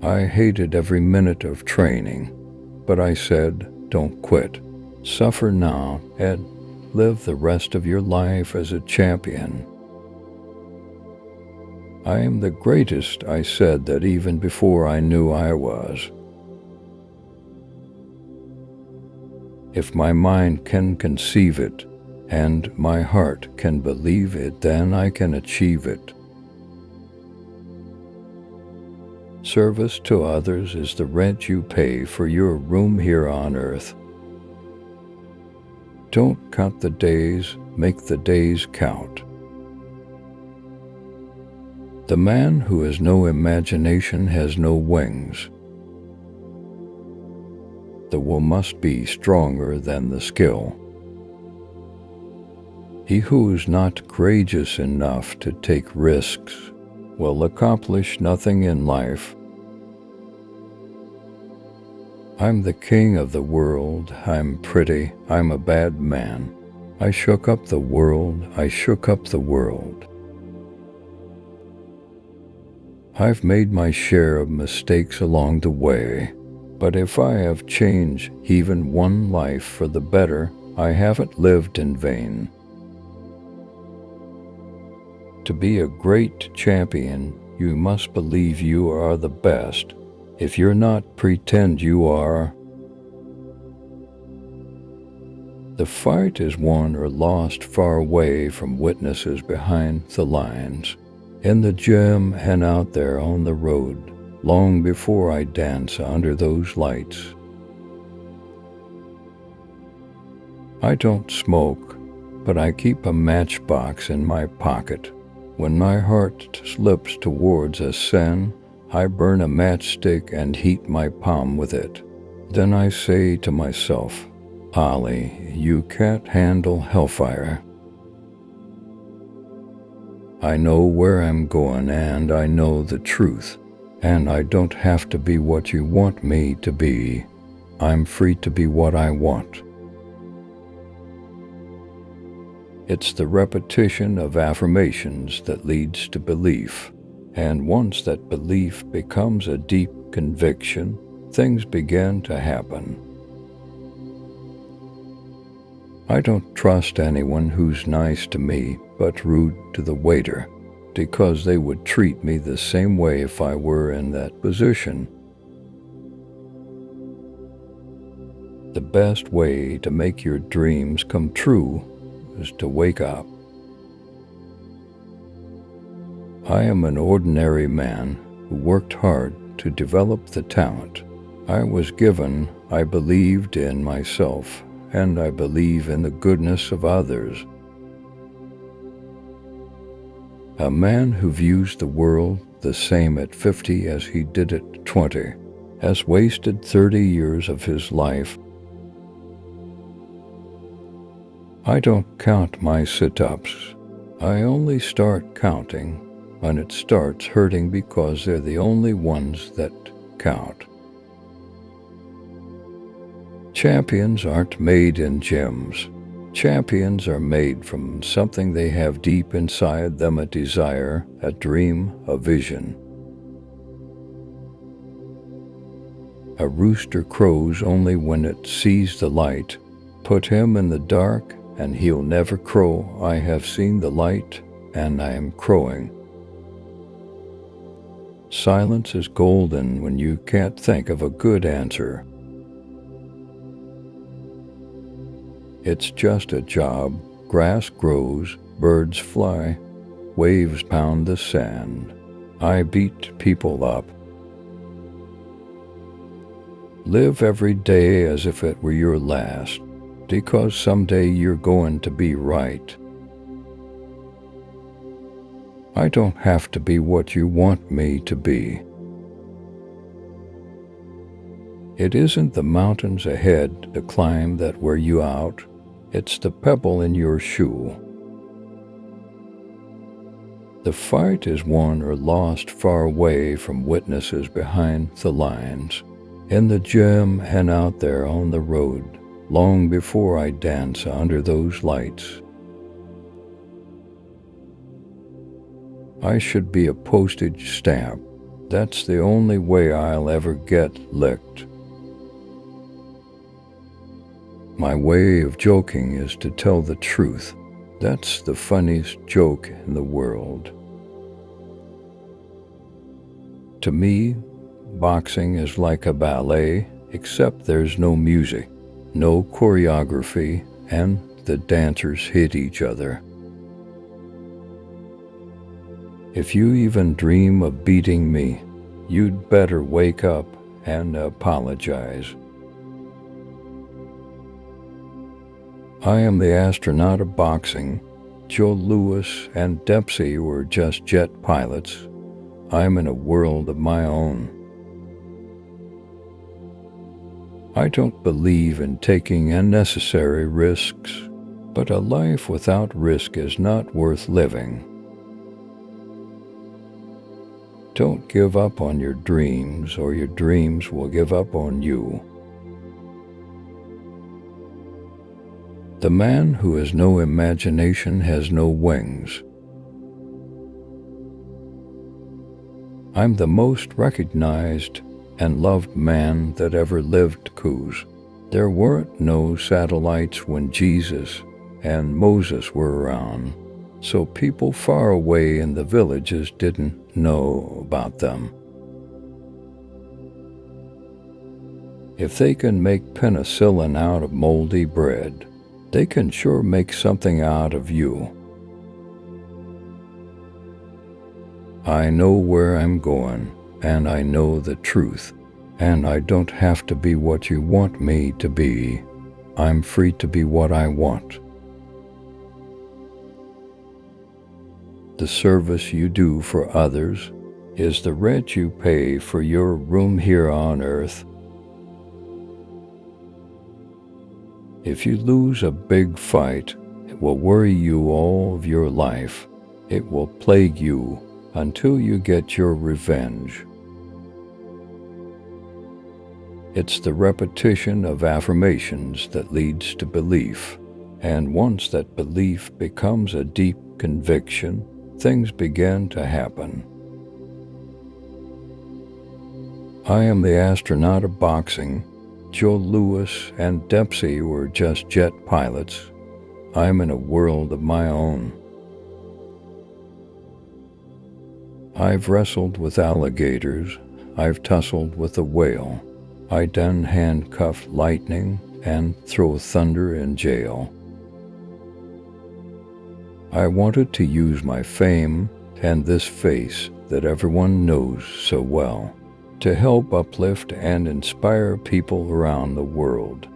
I hated every minute of training, but I said, don't quit. Suffer now and live the rest of your life as a champion. I am the greatest, I said that even before I knew I was. If my mind can conceive it, and my heart can believe it, then I can achieve it. Service to others is the rent you pay for your room here on earth. Don't count the days, make the days count. The man who has no imagination has no wings. The will must be stronger than the skill. He who is not courageous enough to take risks will accomplish nothing in life. I'm the king of the world, I'm pretty, I'm a bad man. I shook up the world, I shook up the world. I've made my share of mistakes along the way, but if I have changed even one life for the better, I haven't lived in vain. To be a great champion, you must believe you are the best. If you're not, pretend you are. The fight is won or lost far away from witnesses behind the lines, in the gym and out there on the road, long before I dance under those lights. I don't smoke, but I keep a matchbox in my pocket. When my heart slips towards a sin, I burn a matchstick and heat my palm with it. Then I say to myself, Ollie, you can't handle hellfire. I know where I'm going and I know the truth, and I don't have to be what you want me to be. I'm free to be what I want. It's the repetition of affirmations that leads to belief, and once that belief becomes a deep conviction, things begin to happen. I don't trust anyone who's nice to me but rude to the waiter, because they would treat me the same way if I were in that position. The best way to make your dreams come true is to wake up. I am an ordinary man who worked hard to develop the talent I was given. I believed in myself, and I believe in the goodness of others. A man who views the world the same at 50 as he did at 20 has wasted 30 years of his life. I don't count my sit-ups. I only start counting when it starts hurting, because they're the only ones that count. Champions aren't made in gyms. Champions are made from something they have deep inside them, a desire, a dream, a vision. A rooster crows only when it sees the light. Put him in the dark and he'll never crow. I have seen the light and I am crowing. Silence is golden when you can't think of a good answer. It's just a job. Grass grows, birds fly, waves pound the sand. I beat people up. Live every day as if it were your last, because someday you're going to be right. I don't have to be what you want me to be. It isn't the mountains ahead to climb that wear you out. It's the pebble in your shoe. The fight is won or lost far away from witnesses behind the lines, in the gym and out there on the road, long before I dance under those lights. I should be a postage stamp, That's the only way I'll ever get licked. My way of joking is to tell the truth. That's the funniest joke in the world. To me, boxing is like a ballet, except there's no music, no choreography, and the dancers hit each other. If you even dream of beating me, you'd better wake up and apologize. I am the astronaut of boxing. Joe Louis and Dempsey were just jet pilots. I'm in a world of my own. I don't believe in taking unnecessary risks, but a life without risk is not worth living. Don't give up on your dreams, or your dreams will give up on you. The man who has no imagination has no wings. I'm the most recognized and loved man that ever lived, Coos. There weren't no satellites when Jesus and Moses were around, so people far away in the villages didn't know about them. If they can make penicillin out of moldy bread, they can sure make something out of you. I know where I'm going, and I know the truth, and I don't have to be what you want me to be. I'm free to be what I want. The service you do for others is the rent you pay for your room here on earth. If you lose a big fight, it will worry you all of your life. It will plague you until you get your revenge. It's the repetition of affirmations that leads to belief, and once that belief becomes a deep conviction, things begin to happen. I am the astronaut of boxing. Joe Louis and Dempsey were just jet pilots. I'm in a world of my own. I've wrestled with alligators. I've tussled with a whale. I done handcuffed lightning and throw thunder in jail. I wanted to use my fame and this face that everyone knows so well to help uplift and inspire people around the world.